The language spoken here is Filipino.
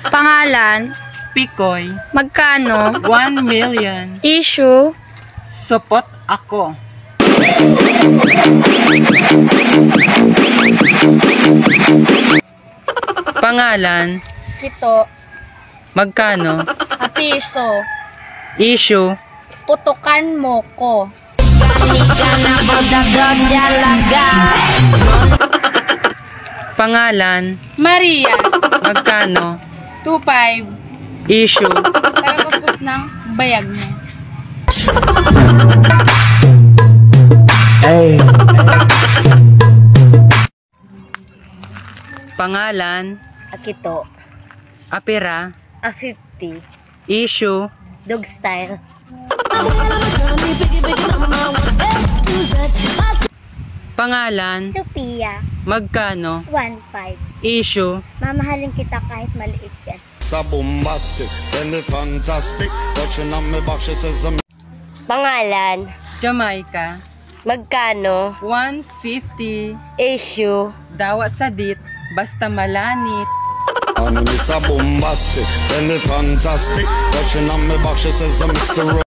Pangalan? Pikoy. Magkano? 1 million. Issue? Supot ako. Pangalan? Kito? Magkano? Piso? Issue? Putukan mo ko. Pangalan? Maria? Magkano? 2.5. Issue? Tagapagpus ng bayag mo. Pangalan? Akito? Apira? A 50. Issue? Dog style. Pangalan? Sophia? Magkano? 1.5. Issue? Mamahalin kita kahit maliit yan. Sa bombastic, send it fantastic. Touching on me back, she says I'm Pangalan? Jamaica? Magkano? 150. Issue? Dawa sa dit, basta malanit. on me, sa bombastic, send it fantastic. Touching on me back, she says I'm Mr.